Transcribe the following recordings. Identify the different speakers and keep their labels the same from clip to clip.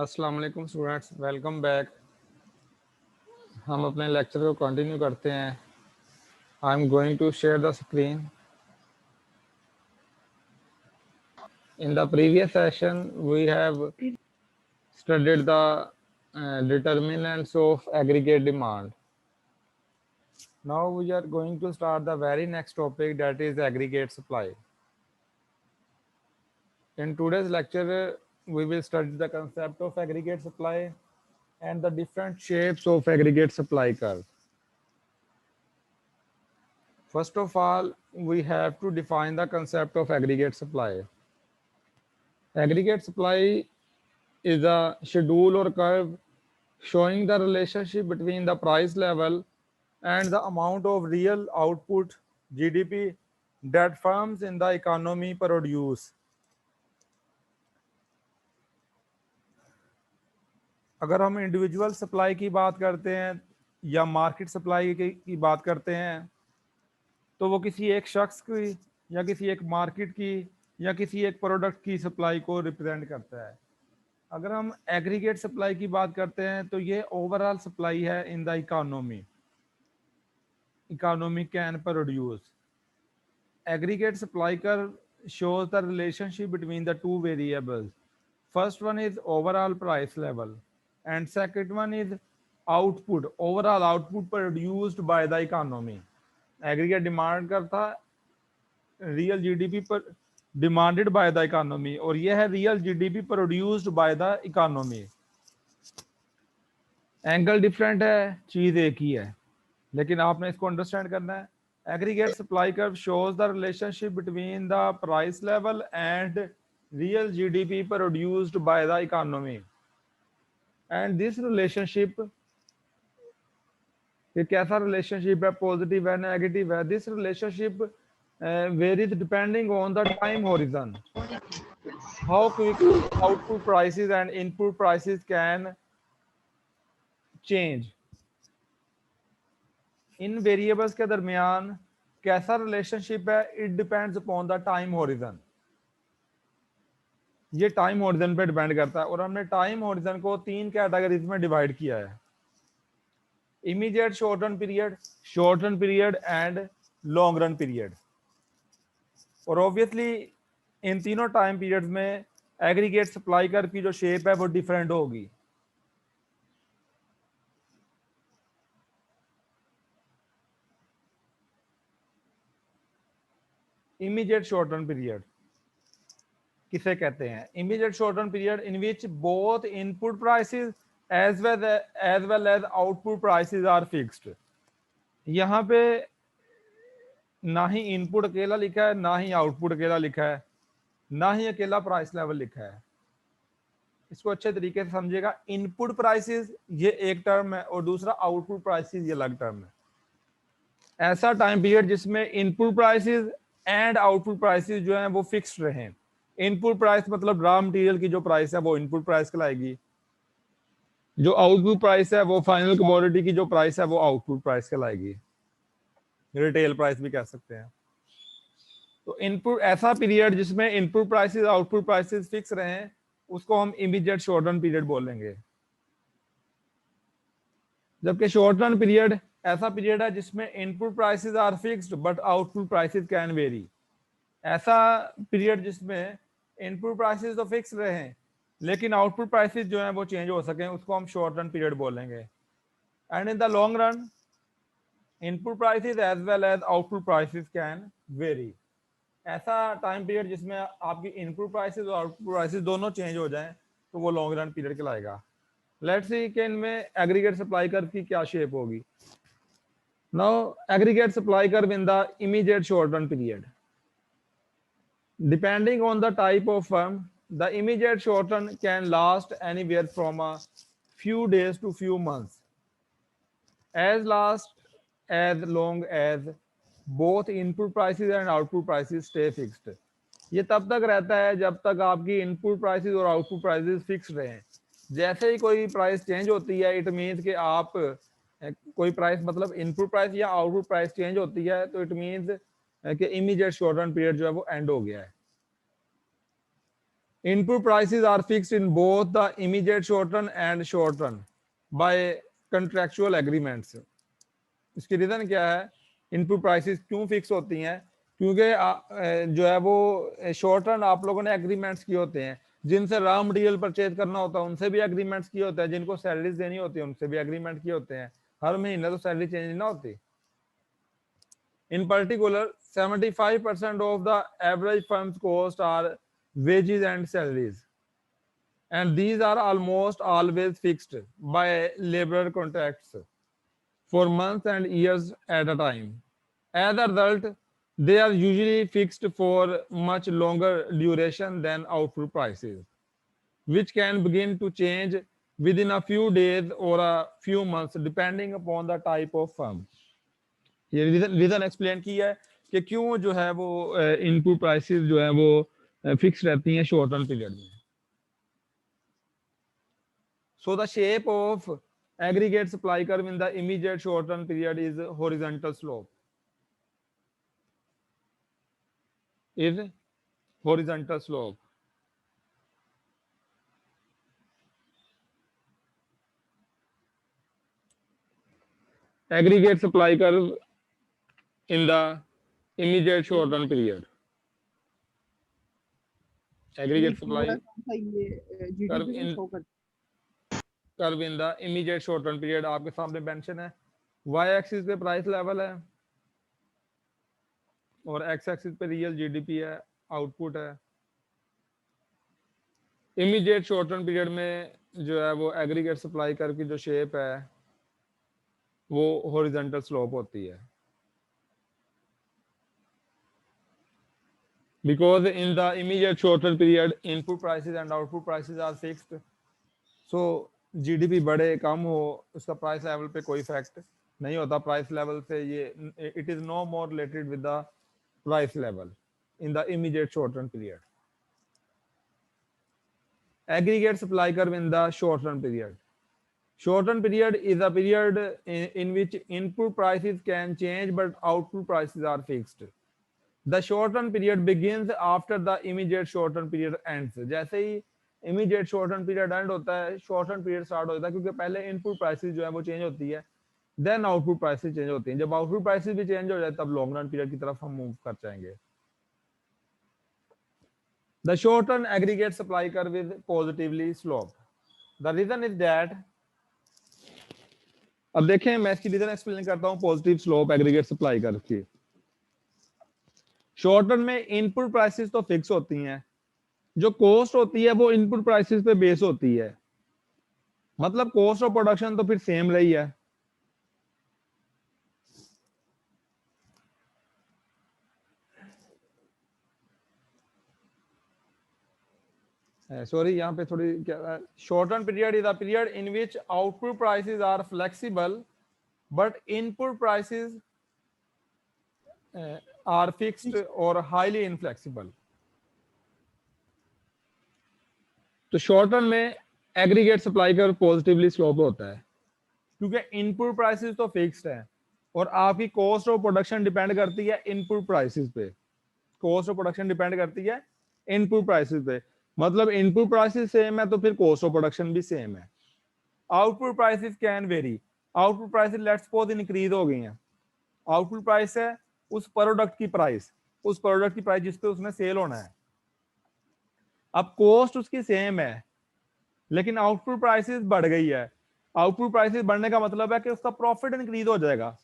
Speaker 1: अस्सलाम वालेकुम students, welcome back. हम अपने लेक्चर को कंटिन्यू करते हैं। I am going to share the screen. In the previous session we have studied the determinants of aggregate demand. Now we are going to start the very next topic, that is aggregate supply. In today's lecture we will study the concept of aggregate supply and the different shapes of aggregate supply curve. First of all, we have to define the concept of aggregate supply. Aggregate supply is a schedule or curve showing the relationship between the price level and the amount of real output GDP that firms in the economy produce. अगर हम individual supply की बात करते हैं या market supply की बात करते हैं तो वो किसी एक शख्स की या किसी एक मार्केट की या किसी एक प्रोडक्ट की सप्लाई को रिप्रेजेंट करता है। अगर हम एग्रीगेट सप्लाई की बात करते हैं तो ये ओवरऑल सप्लाई है in the economy can produce. Aggregate supply कर shows the relationship between the two variables. First one is overall price level and second one is overall output produced by the economy. Aggregate demand करता real GDP पर demanded by the economy और यह है real GDP produced by the economy. Angle different है, चीज एक ही है, लेकिन आपने इसको अंडरस्टैंड करना है। Aggregate supply curve shows the relationship between the price level and real GDP produced by the economy and this relationship, ये कैसा रिलेशनशिप है, पॉजिटिव है, नेगेटिव है। This relationship varies depending on the time horizon. How quickly output prices and input prices can change. In variables के दरमियान कैसा relationship है, it depends upon the time horizon. ये टाइम हॉरिजन पे depend करता है और हमने टाइम हॉरिजन को 3 कैटेगरीज में डिवाइड किया है, immediate short run period and long run period. और ऑब्वियसली इन तीनों टाइम पीरियड्स में एग्रीगेट सप्लाई कर्व की जो शेप है वो डिफरेंट होगी। इमीडिएट शॉर्ट रन पीरियड किसे कहते हैं? Immediate short run period in which both input prices as well as output prices are fixed. यहाँ पे ना ही इनपुट अकेला लिखा है, ना ही आउटपुट अकेला लिखा है, ना ही अकेला प्राइस लेवल लिखा है। इसको अच्छे तरीके से समझिएगा। इनपुट प्राइसेस ये एक टर्म है और दूसरा आउटपुट प्राइसेस ये अलग टर्म है। ऐसा टाइम पीरियड जिसमें input prices and output prices जो हैं वो फिक्स्ड रहें। इनपुट प्राइस मतलब रॉ मटेरियल की जो प्राइस है वो इनपुट प्राइस कहलाएगी, जो आउटपुट प्राइस है वो फाइनल कमोडिटी की जो प्राइस है वो आउटपुट प्राइस कहलाएगी, रिटेल प्राइस भी कह सकते हैं। तो इनपुट ऐसा पीरियड जिसमें input prices output prices fix रहें उसको हम इमीडिएट शॉर्ट रन पीरियड बोलेंगे। जबकि शॉर्ट रन पीरियड ऐसा पीरियड है जिसमें input prices are fixed but output prices can vary. ऐसा पीरियड जिसमें इनपुट प्राइसेस तो फिक्स रहे लेकिन आउटपुट प्राइसेस जो हैं वो चेंज हो सके उसको हम शॉर्ट रन पीरियड बोलेंगे। And in the long run input prices as well as output prices can vary. ऐसा टाइम पीरियड जिसमें आपकी इनपुट प्राइसेस और आउटपुट प्राइसेस दोनों चेंज हो जाएं तो वो लॉन्ग रन पीरियड कहलाएगा। लेट्स सी कि इनमें एग्रीगेट सप्लाई कर्व की क्या शेप होगी। Now aggregate supply curve in the immediate short run period, depending on the type of firm, the immediate short run can last anywhere from a few days to few months, as long as both input prices and output prices stay fixed. ये तब तक रहता है जब तक आपकी input prices और output prices fix रहें। जैसे ही कोई प्राइस चेंज होती है इट मीन्स कि आप कोई प्राइस मतलब इनपुट प्राइस या आउटपुट प्राइस चेंज होती है तो इट मीन्स कि इमीडिएट शॉर्ट रन पीरियड जो है वो एंड हो गया है। Input prices are fixed in both the immediate short run and short run by contractual agreements. इसकी रीजन क्या है, इनपुट प्राइसेस क्यों फिक्स होती हैं? क्योंकि जो है वो शॉर्ट रन आप लोगों ने एग्रीमेंट्स किए होते हैं, जिनसे रॉ मटेरियल परचेज करना होता है उनसे भी एग्रीमेंट्स किए होते हैं, जिनको सैलरीज देनी होती है उनसे भी एग्रीमेंट किए होते हैं। हर महीने तो सैलरी चेंज ना होती। In particular, 75% of the average firm's costs are wages and salaries, and these are almost always fixed by labor contracts for months and years at a time. As a result, they are usually fixed for much longer duration than output prices, which can begin to change within a few days or a few months depending upon the type of firm. ये reason explain किया है कि क्यों जो है वो input prices जो है वो फिक्स रहती हैं शॉर्ट टर्म पीरियड में। So the shape of aggregate supply curve in the immediate short term period is horizontal slope, is horizontal slope. Aggregate supply curve in the immediate short run period. Aggregate supply curve in the immediate short run period आपके सामने mention है। y axis पे price level है और x axis पे real GDP है, output है। Immediate short run period में जो है वो एग्रीगेट सप्लाई कर्व की जो शेप है वो हॉरिजॉन्टल स्लोप होती है। Because in the immediate short-term period, input prices and output prices are fixed, so GDP बढ़े कम हो उसका प्राइस लेवल पे कोई इफेक्ट नहीं होता। प्राइस लेवल से ये it is no more related with the price level in the immediate short-term period. Aggregate supply curve in the short-term period. Short-term period is a period in which input prices can change but output prices are fixed. The short run period begins after the immediate short run period ends. जैसे ही immediate short run period end होता है, short run period start होता है, क्योंकि पहले input prices जो है वो change होती है, then output prices change होती हैं। जब output prices भी change हो जाए तब long run period की तरफ हम move कर जाएंगे। The short run aggregate supply curve is positively sloped. The reason is that, अब देखें मैं इसकी रीजन एक्सप्लेन करता हूँ positive slope aggregate supply curve की। शॉर्ट रन में इनपुट प्राइसेस तो फिक्स होती हैं, जो कॉस्ट होती है वो इनपुट प्राइसेस पे बेस होती है, मतलब कॉस्ट ऑफ प्रोडक्शन तो फिर सेम रही है। सॉरी यहाँ पे थोड़ी क्या, short run period is a period in which output prices are flexible but input prices are fixed और हाईली इनफ्लेक्सिबल। तो शॉर्ट रन में aggregate supply curve positively slope होता है, क्योंकि इनपुट प्राइसेस तो फिक्स्ड है और आपकी कॉस्ट ऑफ प्रोडक्शन डिपेंड करती है इनपुट प्राइसेस पे। कॉस्ट ऑफ प्रोडक्शन डिपेंड करती है इनपुट प्राइसेस पे, मतलब इनपुट प्राइसेस सेम है तो फिर कॉस्ट ऑफ प्रोडक्शन भी सेम है। Output prices can very, output prices let's suppose increase हो गई हैं। आउटपुट प्राइस है उस प्रोडक्ट की प्राइस, उस प्रोडक्ट की प्राइस जिसपे उसने सेल होना है। अब कॉस्ट उसकी सेम है लेकिन आउटपुट प्राइसेस बढ़ गई है। आउटपुट प्राइसेस बढ़ने का मतलब है कि उसका प्रॉफिट इंक्रीज हो जाएगा।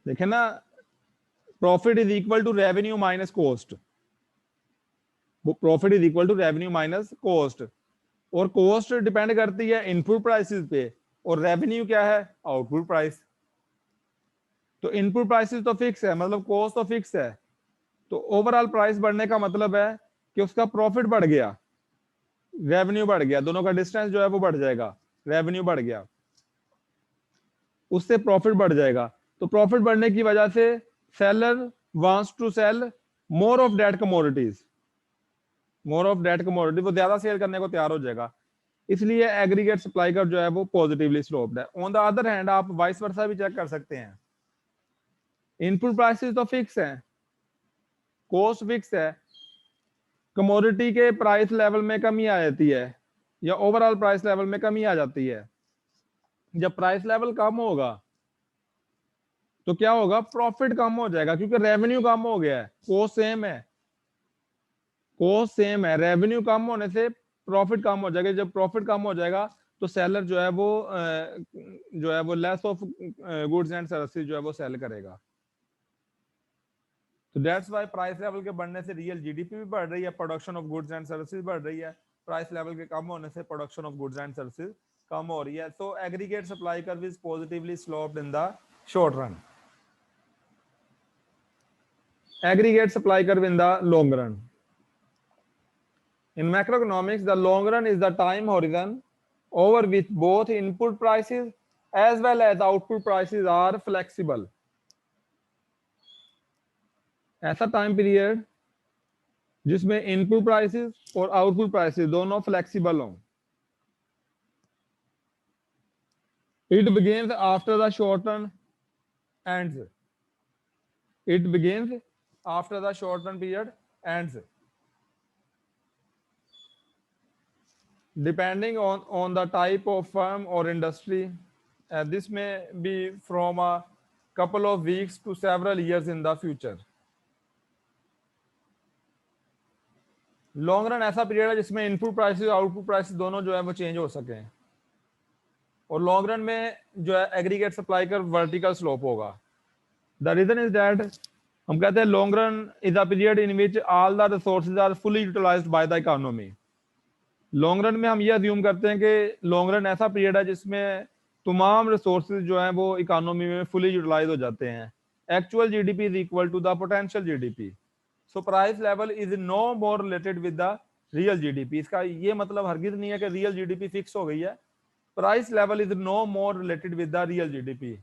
Speaker 1: देखें ना, profit is equal to revenue minus cost. Profit is equal to revenue minus cost, और कॉस्ट डिपेंड करती है इनपुट प्राइसेस पे और रेवेन्यू क्या है, आउटपुट प्राइस। तो इनपुट प्राइसेस तो फिक्स है, मतलब कॉस्ट तो फिक्स है, तो ओवरऑल प्राइस बढ़ने का मतलब है कि उसका प्रॉफिट बढ़ गया, रेवेन्यू बढ़ गया, दोनों का डिस्टेंस जो है वो बढ़ जाएगा, रेवेन्यू बढ़ गया, उससे प्रॉफिट बढ़ जाएगा। तो प्रॉफिट बढ़ने की वजह से seller wants to sell more of that commodities, more of that commodity, वो ज्यादा सेल करने को तैयार हो जाएगा। इसलिए एग्रीगेट सप्लाई कर्व जो है वो पॉजिटिवली स्लोप्ड है। ऑन द अदर हैंड आप वाइस वर्सा भी चेक कर सकते हैं। इनपुट प्राइसेस तो फिक्स है, कॉस्ट फिक्स है, कमोडिटी के प्राइस लेवल में कमी आ जाती है या ओवरऑल प्राइस लेवल में कमी आ जाती है। जब प्राइस लेवल कम होगा तो क्या होगा, प्रॉफिट कम हो जाएगा क्योंकि रेवेन्यू कम हो गया है, कोस्ट सेम है, कोस्ट सेम है, रेवेन्यू कम होने से प्रॉफिट कम हो जाएगा। जब प्रॉफिट कम हो जाएगा तो सेलर जो है वो less of goods and services जो है वो सेल करेगा। तो दैट्स व्हाई प्राइस लेवल के बढ़ने से रियल जीडीपी भी बढ़ रही है, production of goods and services बढ़ रही है। प्राइस लेवल के कम होने से production of goods and services कम हो रही है। So aggregate supply curve is positively sloped in the short run, aggregate supply curve in the long run. In macroeconomics, the long run is the time horizon over which both input prices as well as output prices are flexible. ऐसा time period जिसमें input prices और output prices दोनों flexible हों। It begins after the short run ends. It begins after the short run period ends. Depending on the type of firm or industry, this may be from a couple of weeks to several years in the future. Long run ऐसा period है जिसमें input prices और output prices दोनों जो है वो change हो सके, और लॉन्ग रन में जो है aggregate supply curve vertical slope होगा। द रीजन इज दैट हम कहते हैं long run is a period in which all the resources are fully utilised by the economy. Long run में हम ये अज्यूम करते हैं कि लॉन्ग रन ऐसा पीरियड है जिसमें तमाम रिसोर्सेज जो हैं वो इकोनॉमी में फुली यूटिलाइज हो जाते हैं। Actual GDP is equal to the potential GDP. So price level is no more related with the real GDP. इसका ये मतलब हरगिज नहीं है कि रियल जीडीपी फिक्स हो गई है। Price level is no more related with the real GDP.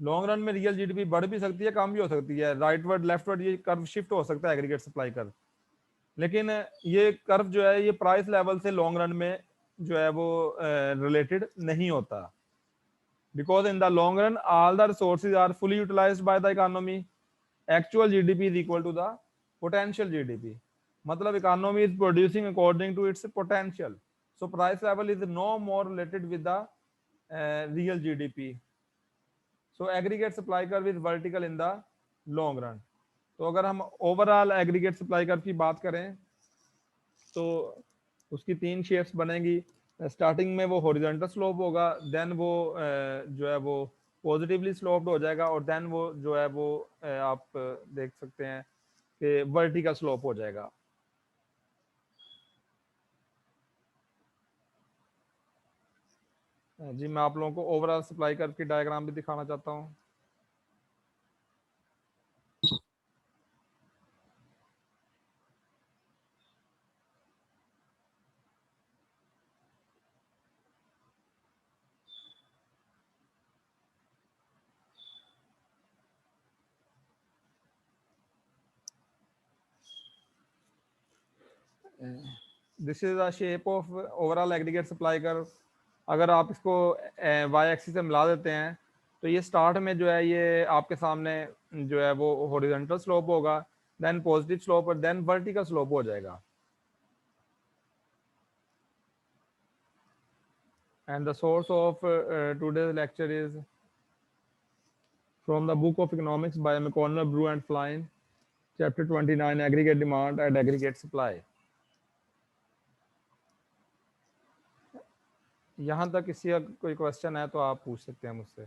Speaker 1: Long run में रियल जीडीपी बढ़ भी सकती है, कम भी हो सकती है, राइटवर्ड लेफ्टवर्ड ये कर्व शिफ्ट हो सकता है एग्रीगेट सप्लाई कर्व, लेकिन ये कर्व जो है ये प्राइस लेवल से लॉन्ग रन में जो है वो रिलेटेड नहीं होता। Because in the long run all the resources are fully utilised by the economy. Actual GDP is equal to the potential GDP, मतलब economy is producing according to its potential. So price level is no more related with the real GDP. So aggregate supply curve is vertical in the long run. तो अगर हम overall aggregate supply curve की बात करें तो उसकी तीन shapes बनेगी। स्टार्टिंग में वो हॉरिजॉन्टल स्लोप होगा, देन वो जो है वो पॉजिटिवली स्लोप्ड हो जाएगा, और देन वो जो है वो आप देख सकते हैं कि वर्टिकल स्लोप हो जाएगा। जी मैं आप लोगों को ओवरऑल सप्लाई कर्व की डायग्राम भी दिखाना चाहता हूँ। This is the shape of overall aggregate supply curve. अगर आप इसको वाई एक्सिस से मिला देते हैं तो ये स्टार्ट में जो है ये आपके सामने जो है वो हॉरिजॉन्टल स्लोप होगा, देन पॉजिटिव स्लोप और देन वर्टिकल स्लोप हो जाएगा। And the source of today's lecture is from the book of economics by McConnell, Brew and Flynn, chapter 29, aggregate demand and aggregate supply। यहाँ तक किसी का कोई question है तो आप पूछ सकते हैं मुझसे।